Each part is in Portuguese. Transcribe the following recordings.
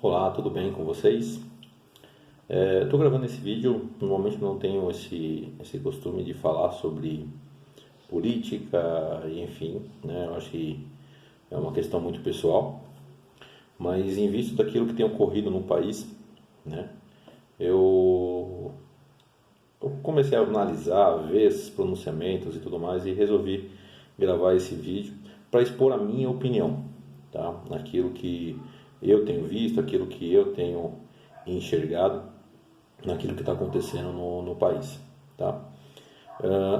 Olá, tudo bem com vocês? Estou gravando esse vídeo, normalmente não tenho esse costume de falar sobre política, e enfim, né? Eu acho que é uma questão muito pessoal, mas em vista daquilo que tem ocorrido no país, né? Eu, eu comecei a analisar, ver esses pronunciamentos e tudo mais e resolvi gravar esse vídeo para expor a minha opinião, tá? Naquilo que eu tenho visto, aquilo que eu tenho enxergado naquilo que está acontecendo no país, tá?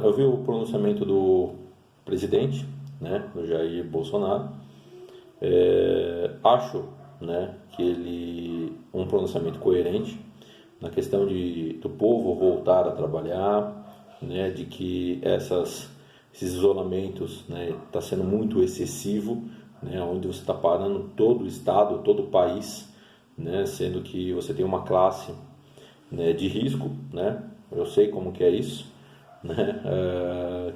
Eu vi o pronunciamento do presidente, né, do Jair Bolsonaro. Acho, né, que ele um pronunciamento coerente na questão do povo voltar a trabalhar, né, de que esses isolamentos, né, está sendo muito excessivo, né, onde você está parando todo o estado, todo o país, né, sendo que você tem uma classe, né, de risco, né? Eu sei como que é isso, né?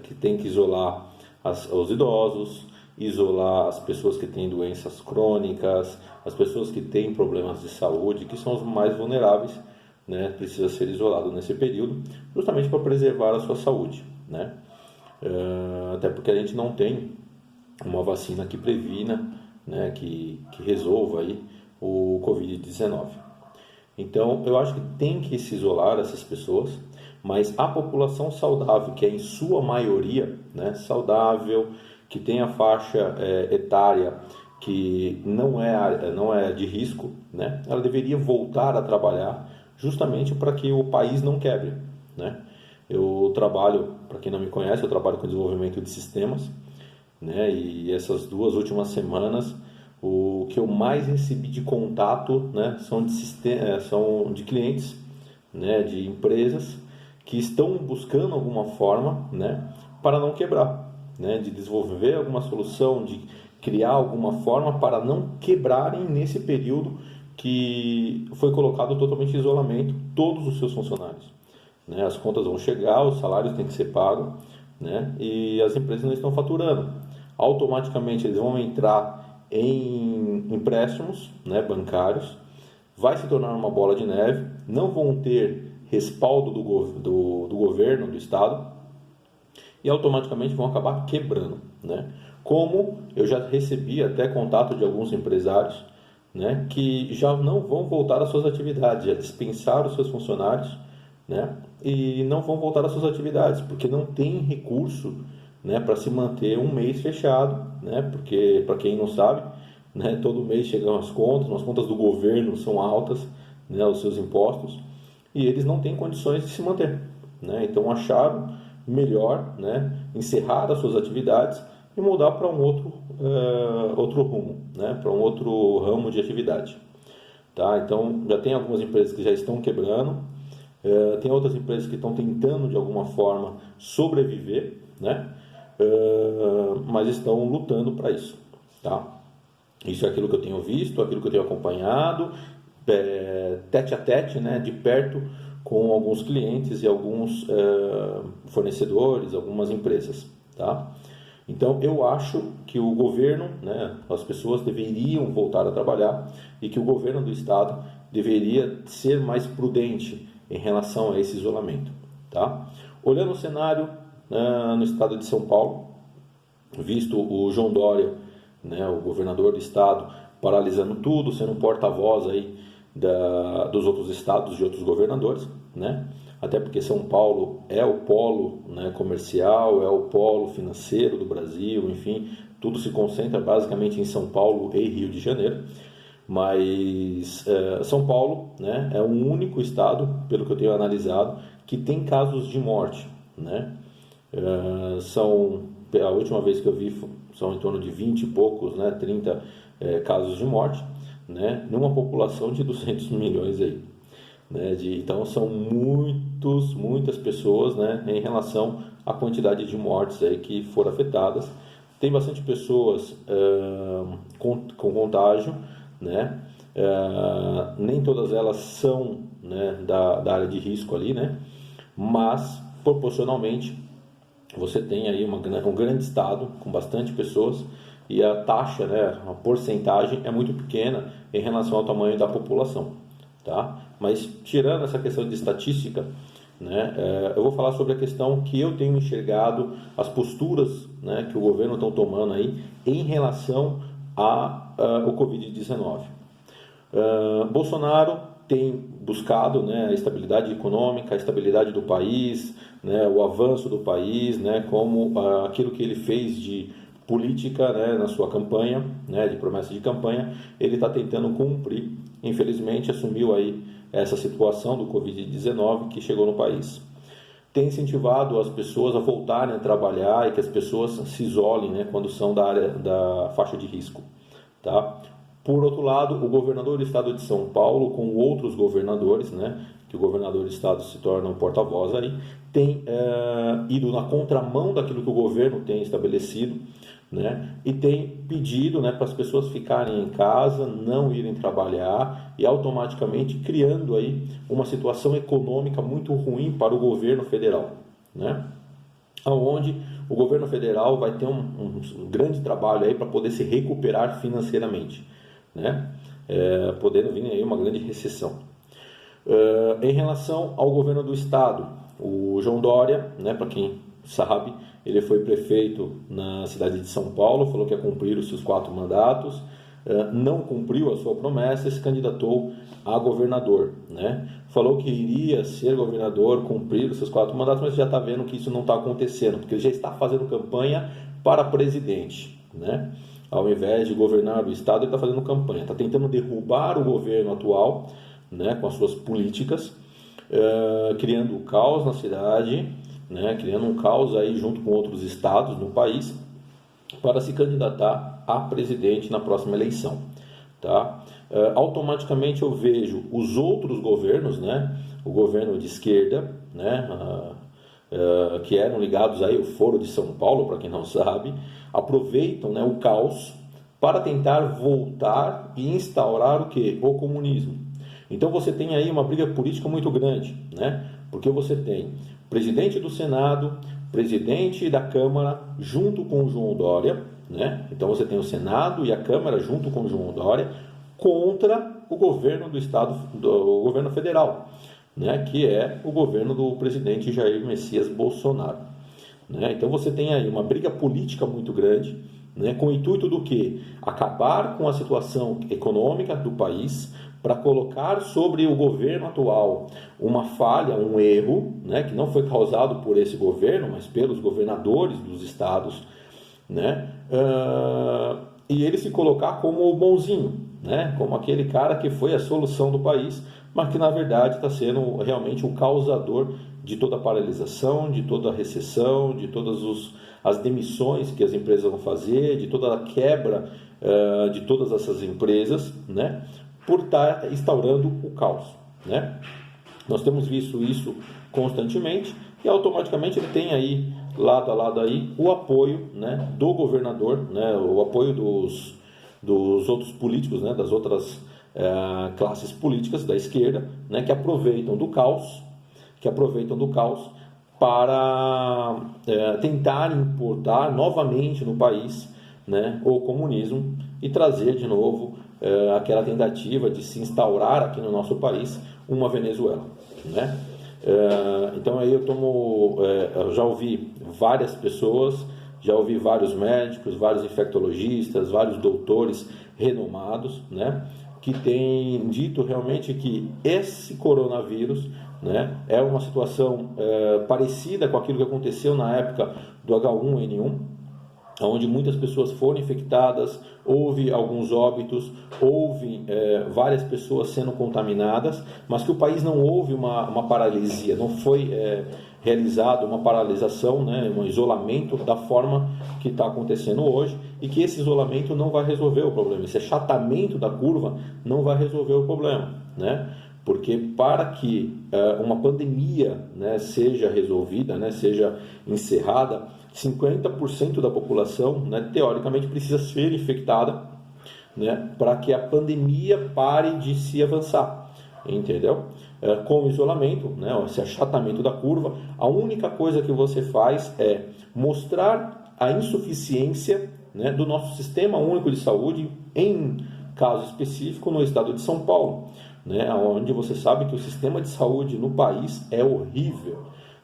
Que tem que isolar os idosos, isolar as pessoas que têm doenças crônicas, as pessoas que têm problemas de saúde, que são os mais vulneráveis, né? Precisa ser isolado nesse período, justamente para preservar a sua saúde, né? Até porque a gente não tem uma vacina que previna, né? Que resolva aí o Covid-19. Então, eu acho que tem que se isolar essas pessoas, mas a população saudável, que é em sua maioria, né, saudável, que tem a faixa etária que não é de risco, né, ela deveria voltar a trabalhar justamente para que o país não quebre, né. Eu trabalho, para quem não me conhece, eu trabalho com desenvolvimento de sistemas, né, e essas 2 últimas semanas o que eu mais recebi de contato, né, são de clientes, né, de empresas que estão buscando alguma forma, né, para não quebrar, né, de desenvolver alguma solução, de criar alguma forma para não quebrarem nesse período que foi colocado totalmente em isolamento todos os seus funcionários, né. As contas vão chegar, os salários têm que ser pagos, né, e as empresas não estão faturando. Automaticamente eles vão entrar em empréstimos, né, bancários, vai se tornar uma bola de neve, não vão ter respaldo do governo, do Estado, e automaticamente vão acabar quebrando, né? Como eu já recebi até contato de alguns empresários, né, que já não vão voltar às suas atividades, já dispensaram os seus funcionários, né, e não vão voltar às suas atividades, porque não tem recurso, né, para se manter um mês fechado, né, porque, para quem não sabe, né, todo mês chegam as contas do governo são altas, né, os seus impostos, e eles não têm condições de se manter, né, então acharam melhor, né, encerrar as suas atividades e mudar para um outro rumo, né, para um outro ramo de atividade. Tá? Então já tem algumas empresas que já estão quebrando, tem outras empresas que estão tentando de alguma forma sobreviver, né? Mas estão lutando para isso. Tá? Isso é aquilo que eu tenho visto, aquilo que eu tenho acompanhado, tete a tete, né? De perto com alguns clientes e alguns fornecedores, algumas empresas. Tá? Então eu acho que o governo, né, as pessoas deveriam voltar a trabalhar e que o governo do estado deveria ser mais prudente em relação a esse isolamento. Tá? Olhando o cenário no estado de São Paulo, visto o João Dória, né, o governador do estado, paralisando tudo, sendo um porta-voz aí dos outros estados e outros governadores, né? Até porque São Paulo é o polo, né, comercial, é o polo financeiro do Brasil, enfim, tudo se concentra basicamente em São Paulo e Rio de Janeiro. Mas São Paulo, né, é o único estado, pelo que eu tenho analisado, que tem casos de morte, né? A última vez que eu vi são em torno de 20 e poucos, né, 30 casos de morte, né, numa população de 200 milhões aí, né, então são muitas pessoas, né, em relação à quantidade de mortes aí que foram afetadas. Tem bastante pessoas com contágio, né, nem todas elas são, né, da área de risco ali, né, mas proporcionalmente você tem aí um grande estado com bastante pessoas e a taxa, né, a porcentagem é muito pequena em relação ao tamanho da população, tá? Mas tirando essa questão de estatística, né, eu vou falar sobre a questão que eu tenho enxergado, as posturas, né, que o governo está tomando aí em relação ao Covid-19. Bolsonaro tem buscado, né, a estabilidade econômica, a estabilidade do país, né, o avanço do país, né, como aquilo que ele fez de política, né, na sua campanha, né, de promessa de campanha, ele está tentando cumprir. Infelizmente, assumiu aí essa situação do Covid-19 que chegou no país. Tem incentivado as pessoas a voltarem a trabalhar e que as pessoas se isolem, né, quando são da área da faixa de risco, tá? Por outro lado, o governador do estado de São Paulo, com outros governadores, né, que o governador do estado se torna um porta-voz aí, tem ido na contramão daquilo que o governo tem estabelecido, né, e tem pedido, né, para as pessoas ficarem em casa, não irem trabalhar e automaticamente criando aí uma situação econômica muito ruim para o governo federal, né, onde o governo federal vai ter um grande trabalho aí para poder se recuperar financeiramente, né, podendo vir aí uma grande recessão. Em relação ao governo do estado, o João Dória, né, para quem sabe, ele foi prefeito na cidade de São Paulo, falou que ia cumprir os seus 4 mandatos, não cumpriu a sua promessa e se candidatou a governador, né? Falou que iria ser governador, cumprir os seus 4 mandatos, mas já está vendo que isso não está acontecendo, porque ele já está fazendo campanha para presidente, né? Ao invés de governar o estado, ele está fazendo campanha, está tentando derrubar o governo atual, né, com as suas políticas, criando caos na cidade, né, criando um caos aí junto com outros estados no país, para se candidatar a presidente na próxima eleição, tá? Automaticamente eu vejo os outros governos, né, o governo de esquerda, né, que eram ligados aí ao Foro de São Paulo, para quem não sabe, aproveitam, né, o caos para tentar voltar e instaurar o quê? O comunismo. Então você tem aí uma briga política muito grande, né? Porque você tem presidente do Senado, presidente da Câmara, junto com o João Dória, né? Então você tem o Senado e a Câmara junto com o João Dória contra o governo do estado, o governo federal, né? Que é o governo do presidente Jair Messias Bolsonaro, né? Então você tem aí uma briga política muito grande, né? Com o intuito do que? Acabar com a situação econômica do país, para colocar sobre o governo atual uma falha, um erro, né, que não foi causado por esse governo, mas pelos governadores dos estados, né, e ele se colocar como o bonzinho, né, como aquele cara que foi a solução do país, mas que na verdade está sendo realmente o causador de toda a paralisação, de toda a recessão, de todas as demissões que as empresas vão fazer, de toda a quebra de todas essas empresas, né, por estar instaurando o caos, né? Nós temos visto isso constantemente e automaticamente ele tem aí, lado a lado aí, o apoio, né, do governador, né, o apoio dos outros políticos, né, das outras classes políticas da esquerda, né, que aproveitam do caos para tentar importar novamente no país, né, o comunismo e trazer de novo aquela tentativa de se instaurar aqui no nosso país uma Venezuela, né? Então aí eu já ouvi várias pessoas, já ouvi vários médicos, vários infectologistas, vários doutores renomados, né, que têm dito realmente que esse coronavírus, né, é uma situação parecida com aquilo que aconteceu na época do H1N1, onde muitas pessoas foram infectadas, houve alguns óbitos, houve várias pessoas sendo contaminadas, mas que o país não houve uma paralisia, não foi realizado uma paralisação, né, um isolamento da forma que está acontecendo hoje, e que esse isolamento não vai resolver o problema, esse achatamento da curva não vai resolver o problema, né? Porque para que uma pandemia, né, seja resolvida, né, seja encerrada, 50% da população, né, teoricamente precisa ser infectada, né, para que a pandemia pare de se avançar, entendeu? Com o isolamento, né, esse achatamento da curva, a única coisa que você faz é mostrar a insuficiência né, do nosso Sistema Único de Saúde, em caso específico no estado de São Paulo, né, onde você sabe que o sistema de saúde no país é horrível,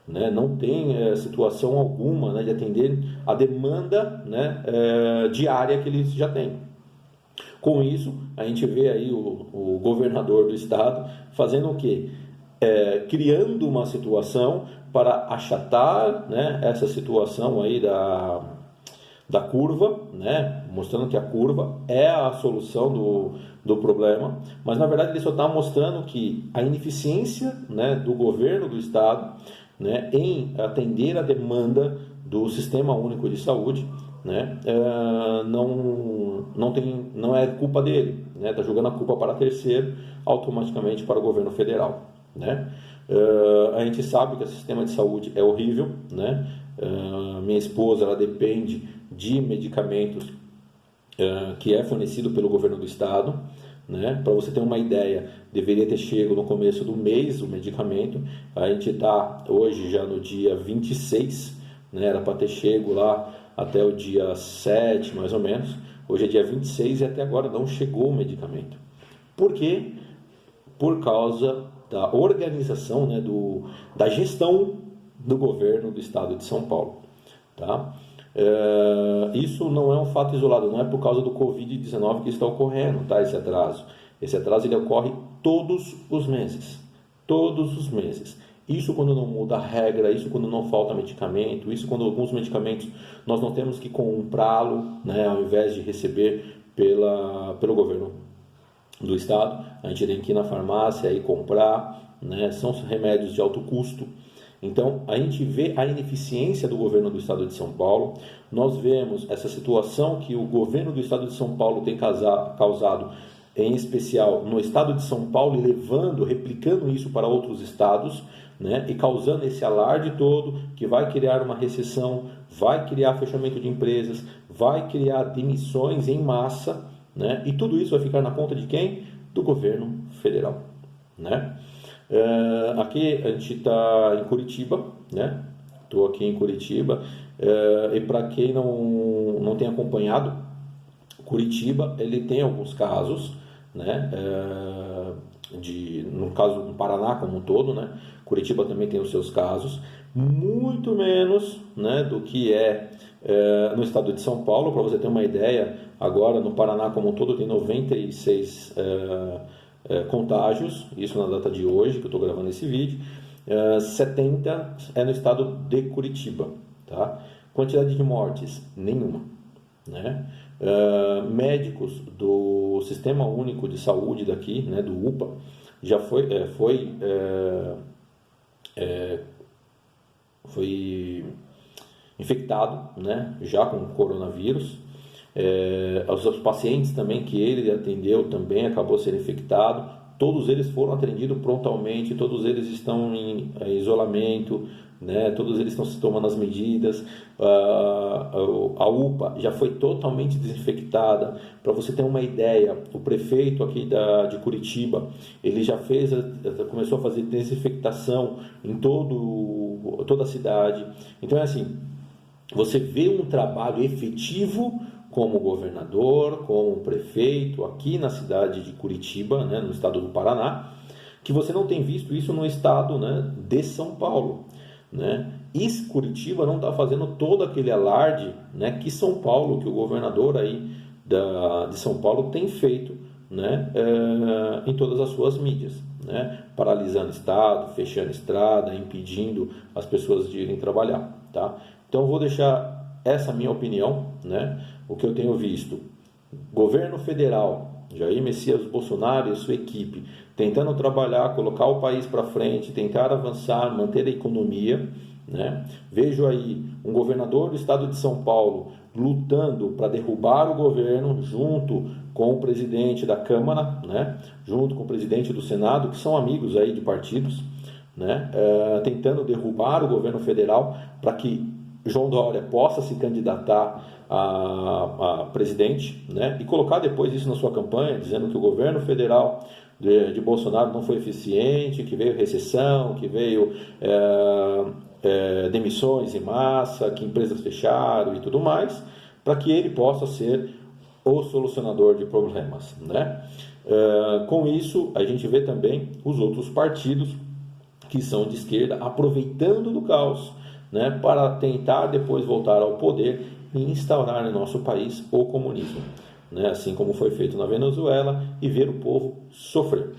né, não tem situação alguma, né, de atender a demanda, né, diária que eles já têm. Com isso, a gente vê aí o governador do estado fazendo o quê? Criando uma situação para achatar, né, essa situação aí da curva, né, mostrando que a curva é a solução do problema, mas na verdade ele só está mostrando que a ineficiência, né, do governo do estado, né, em atender a demanda do Sistema Único de Saúde, né, não é culpa dele, né, está jogando a culpa para terceiro, automaticamente para o governo federal, né. A gente sabe que o sistema de saúde é horrível, né. Minha esposa, ela depende de medicamentos que é fornecido pelo governo do estado, né? Para você ter uma ideia, deveria ter chego no começo do mês o medicamento. A gente está hoje já no dia 26, né? Era para ter chego lá até o dia 7, mais ou menos. Hoje é dia 26 e até agora não chegou o medicamento. Por quê? Por causa da organização, né? Da gestão do governo do estado de São Paulo, tá? Isso não é um fato isolado, não é por causa do Covid-19 que está ocorrendo, tá? Esse atraso ele ocorre todos os meses, isso quando não muda a regra, isso quando não falta medicamento, isso quando alguns medicamentos nós não temos que comprá-lo, né, ao invés de receber pelo governo do estado, a gente tem que ir na farmácia e comprar, né? São remédios de alto custo. Então, a gente vê a ineficiência do governo do estado de São Paulo, nós vemos essa situação que o governo do estado de São Paulo tem causado, em especial no estado de São Paulo, e replicando isso para outros estados, né, e causando esse alarde todo, que vai criar uma recessão, vai criar fechamento de empresas, vai criar demissões em massa, né, e tudo isso vai ficar na conta de quem? Do governo federal, né? Aqui a gente está em Curitiba, né? Estou aqui em Curitiba, e para quem não tem acompanhado, Curitiba ele tem alguns casos, né? No caso do Paraná como um todo, né? Curitiba também tem os seus casos, muito menos, né, do que no estado de São Paulo. Para você ter uma ideia, agora no Paraná como um todo tem 96 contágios, isso na data de hoje que eu estou gravando esse vídeo. 70 é no estado de Curitiba, tá? Quantidade de mortes, nenhuma, né? Médicos do Sistema Único de Saúde daqui, né, do UPA, já foi infectado, né, já com coronavírus. Os pacientes também que ele atendeu também acabou sendo infectado. Todos eles foram atendidos prontamente, todos eles estão em isolamento, né? Todos eles estão se tomando as medidas. A UPA já foi totalmente desinfectada. Para você ter uma ideia, o prefeito aqui de Curitiba, ele já começou a fazer desinfectação em toda a cidade. Então é assim, você vê um trabalho efetivo como governador, como prefeito aqui na cidade de Curitiba, né, no estado do Paraná, que você não tem visto isso no estado, né, de São Paulo, né? E Curitiba não está fazendo todo aquele alarde, né, que São Paulo, que o governador aí de São Paulo tem feito, né, em todas as suas mídias, né, paralisando estado, fechando estrada, impedindo as pessoas de irem trabalhar, tá? Então eu vou deixar essa minha opinião, né? O que eu tenho visto, governo federal, Jair Messias Bolsonaro e sua equipe, tentando trabalhar, colocar o país para frente, tentar avançar, manter a economia, né? Vejo aí um governador do estado de São Paulo lutando para derrubar o governo, junto com o presidente da Câmara, né? Junto com o presidente do Senado, que são amigos aí de partidos, né? Tentando derrubar o governo federal para que João Dória possa se candidatar a presidente, né? E colocar depois isso na sua campanha, dizendo que o governo federal de Bolsonaro não foi eficiente, que veio recessão, que veio demissões em massa, que empresas fecharam e tudo mais, para que ele possa ser o solucionador de problemas, né? Com isso, a gente vê também os outros partidos que são de esquerda aproveitando do caos, né, para tentar depois voltar ao poder e instaurar no nosso país o comunismo, né, assim como foi feito na Venezuela, e ver o povo sofrer.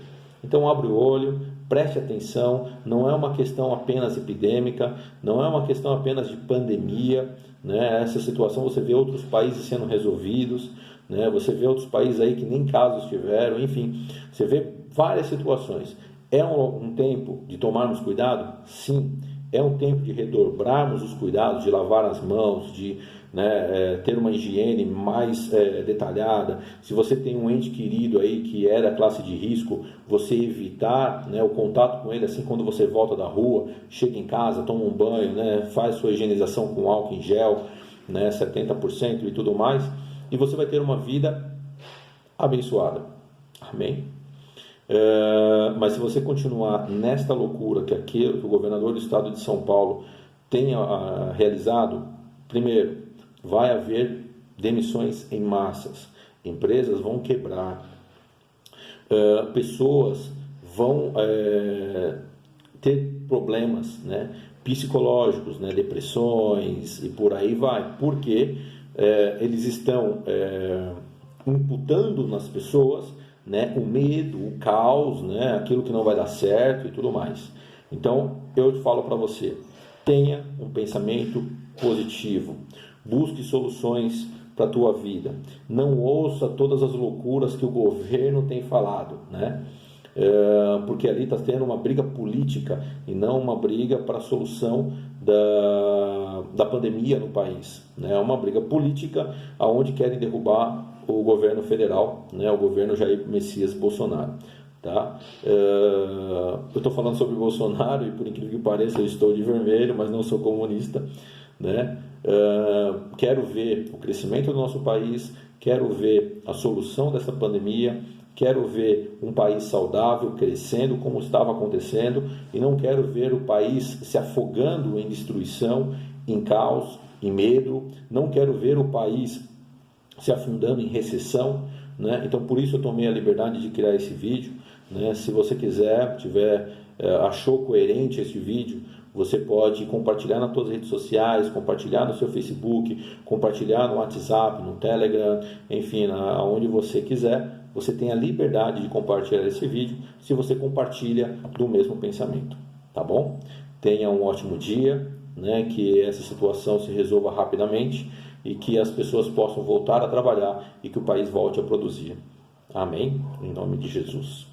Então abre o olho, preste atenção, não é uma questão apenas epidêmica, não é uma questão apenas de pandemia, né? Essa situação você vê outros países sendo resolvidos, né? Você vê outros países aí que nem casos tiveram, enfim, você vê várias situações. É um tempo de tomarmos cuidado? Sim. É um tempo de redobrarmos os cuidados, de lavar as mãos, de ter uma higiene mais detalhada. Se você tem um ente querido aí que é da classe de risco, você evitar, né, o contato com ele, assim, quando você volta da rua, chega em casa, toma um banho, né, faz sua higienização com álcool em gel, né, 70% e tudo mais, e você vai ter uma vida abençoada. Amém? Mas se você continuar nesta loucura que o governador do estado de São Paulo tenha realizado, primeiro, vai haver demissões em massas, empresas vão quebrar, pessoas vão ter problemas, né, psicológicos, né, depressões e por aí vai, porque eles estão imputando nas pessoas, né, o medo, o caos, né, aquilo que não vai dar certo e tudo mais. Então, eu te falo para você, tenha um pensamento positivo, busque soluções para a tua vida, não ouça todas as loucuras que o governo tem falado, né? Porque ali está tendo uma briga política e não uma briga para a solução da pandemia no país, né? É uma briga política onde querem derrubar o governo federal, né? O governo Jair Messias Bolsonaro. Tá? Eu estou falando sobre Bolsonaro e por incrível que pareça eu estou de vermelho, mas não sou comunista, né? Quero ver o crescimento do nosso país, quero ver a solução dessa pandemia, quero ver um país saudável crescendo como estava acontecendo e não quero ver o país se afogando em destruição, em caos, em medo, não quero ver o país se afundando em recessão, né? Então por isso eu tomei a liberdade de criar esse vídeo, né? Se você quiser, achou coerente esse vídeo, você pode compartilhar nas suas redes sociais, compartilhar no seu Facebook, compartilhar no WhatsApp, no Telegram, enfim, aonde você quiser. Você tem a liberdade de compartilhar esse vídeo se você compartilha do mesmo pensamento, tá bom? Tenha um ótimo dia, né? Que essa situação se resolva rapidamente e que as pessoas possam voltar a trabalhar e que o país volte a produzir. Amém? Em nome de Jesus.